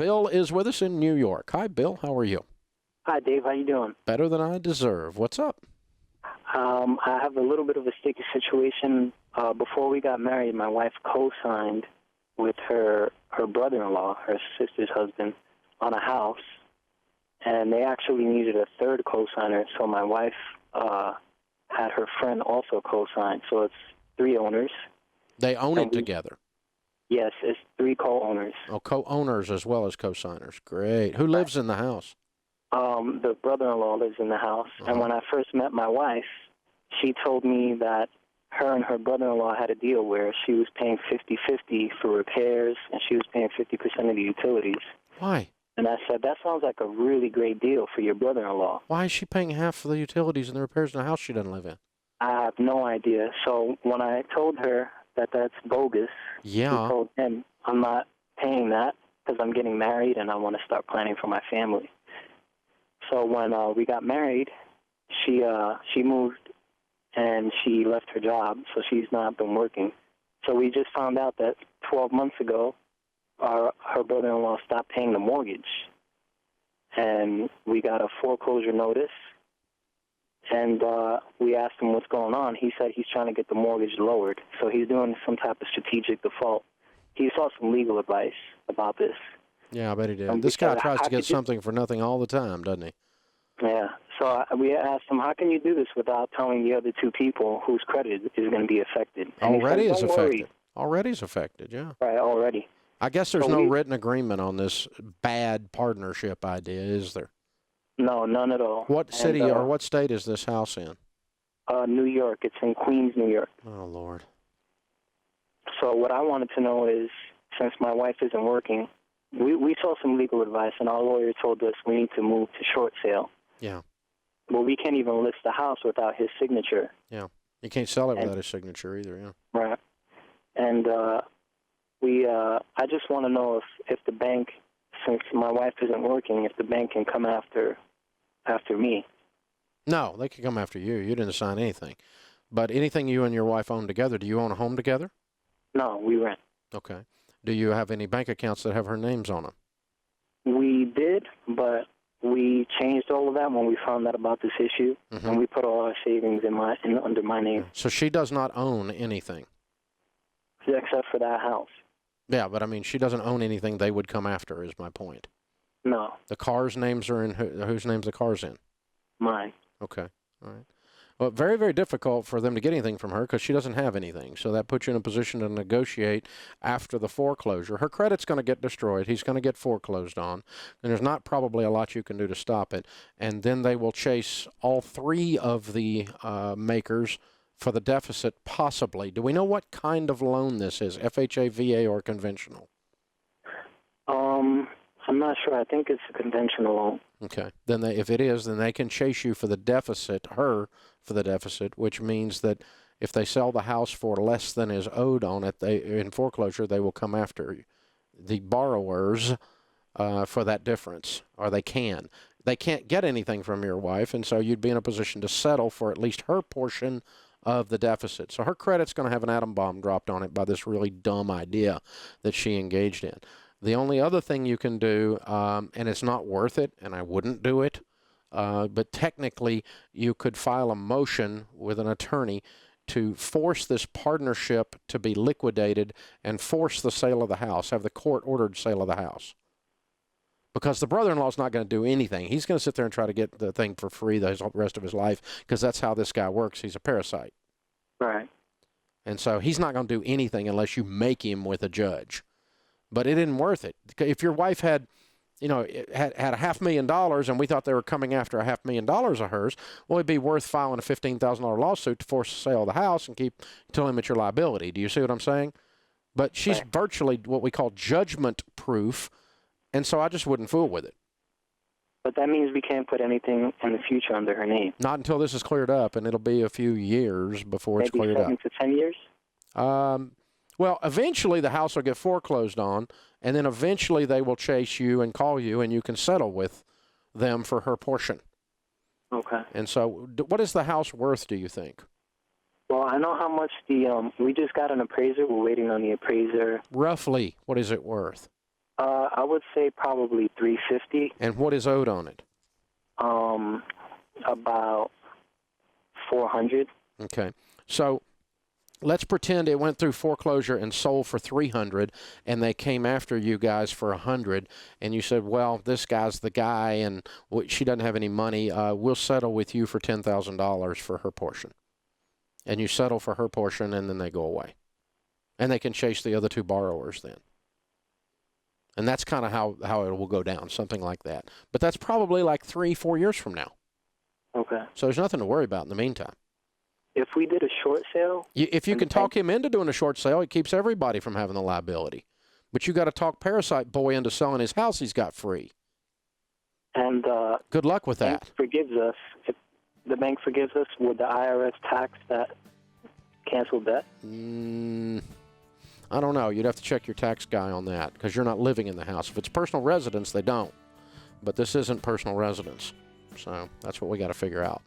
Bill is with us in New York. Hi, Bill. How are you? Hi, Dave. How you doing? Better than I deserve. What's up? I have a little bit of a sticky situation. Before we got married, my wife co-signed with her brother-in-law, her sister's husband, on a house, and they actually needed a third co-signer, so my wife had her friend also co-sign. So it's 3 owners. They own it together. Yes, it's 3 co-owners. Oh, co-owners as well as co-signers. Great. Who lives in the house? The brother-in-law lives in the house, and when I first met my wife, she told me that her and her brother-in-law had a deal where she was paying 50-50 for repairs, and she was paying 50% of the utilities. Why? And I said, that sounds like a really great deal for your brother-in-law. Why is she paying half for the utilities and the repairs in the house she doesn't live in? I have no idea. So when I told her that that's bogus, she told him, I'm not paying that because I'm getting married and I want to start planning for my family. So when we got married, she moved and she left her job, so she's not been working. So we just found out that 12 months ago, her brother-in-law stopped paying the mortgage. And we got a foreclosure notice, and we asked him what's going on. He said he's trying to get the mortgage lowered, so he's doing some type of strategic default. He sought some legal advice about this. Yeah, I bet he did. This guy tries to get something for nothing all the time, doesn't he? Yeah. So we asked him, how can you do this without telling the other 2 people whose credit is going to be affected? And already said, is affected. Already is affected, yeah. Right, already. I guess there's no written agreement on this bad partnership idea, is there? No, none at all. What city or what state is this house in? New York. It's in Queens, New York. Oh, Lord. So what I wanted to know is, since my wife isn't working, we saw some legal advice, and our lawyer told us we need to move to short sale. Yeah. Well, we can't even list the house without his signature. Yeah. You can't sell it without his signature either, yeah. Right. And I just want to know if the bank, since my wife isn't working, if the bank can come after me. No, they can come after you. You didn't sign anything. But anything you and your wife own together, do you own a home together? No, we rent. Okay. Do you have any bank accounts that have her names on them? We did, but we changed all of that when we found out about this issue, and we put all our savings under my name. So she does not own anything? Except for that house. Yeah, but I mean, she doesn't own anything they would come after, is my point. No. The cars' names are in, whose name's the cars in? Mine. Okay, all right. Well, very, very difficult for them to get anything from her because she doesn't have anything. So that puts you in a position to negotiate after the foreclosure. Her credit's going to get destroyed. He's going to get foreclosed on. And there's not probably a lot you can do to stop it. And then they will chase all 3 of the makers for the deficit, possibly. Do we know what kind of loan this is, FHA, VA, or conventional? I'm not sure. I think it's a conventional loan. Okay. Then if it is, then they can chase you for the deficit, her for the deficit, which means that if they sell the house for less than is owed on it, in foreclosure, they will come after the borrowers for that difference, or they can. They can't get anything from your wife, and so you'd be in a position to settle for at least her portion of the deficit. So her credit's going to have an atom bomb dropped on it by this really dumb idea that she engaged in. The only other thing you can do, and it's not worth it, and I wouldn't do it, but technically you could file a motion with an attorney to force this partnership to be liquidated and force the sale of the house, have the court-ordered sale of the house. Because the brother-in-law is not going to do anything. He's going to sit there and try to get the thing for free the rest of his life because that's how this guy works. He's a parasite. Right. And so he's not going to do anything unless you make him with a judge. But it isn't worth it. If your wife had $500,000 and we thought they were coming after $500,000 of hers, well, it'd be worth filing a $15,000 lawsuit to force the sale of the house and keep to limit your liability. Do you see what I'm saying? But she's virtually what we call judgment proof, and so I just wouldn't fool with it. But that means we can't put anything in the future under her name. Not until this is cleared up, and it'll be a few years before it's cleared up. Maybe 7 to 10 years? Well, eventually the house will get foreclosed on, and then eventually they will chase you and call you, and you can settle with them for her portion. Okay. And so what is the house worth, do you think? Well, I know how much we just got an appraiser. We're waiting on the appraiser. Roughly, what is it worth? I would say probably $350. And what is owed on it? About $400. Okay. So let's pretend it went through foreclosure and sold for $300, and they came after you guys for $100, and you said, well, this guy's the guy, and she doesn't have any money. We'll settle with you for $10,000 for her portion. And you settle for her portion, and then they go away. And they can chase the other two borrowers then. And that's kind of how it will go down, something like that. But that's probably like 3-4 years from now. Okay. So there's nothing to worry about in the meantime. If we did a short sale? If you can talk him into doing a short sale, it keeps everybody from having the liability. But you got to talk Parasite Boy into selling his house he's got free. And good luck with that. Forgives us. If the bank forgives us, would the IRS tax that canceled debt? I don't know. You'd have to check your tax guy on that because you're not living in the house. If it's personal residence, they don't. But this isn't personal residence. So that's what we got to figure out.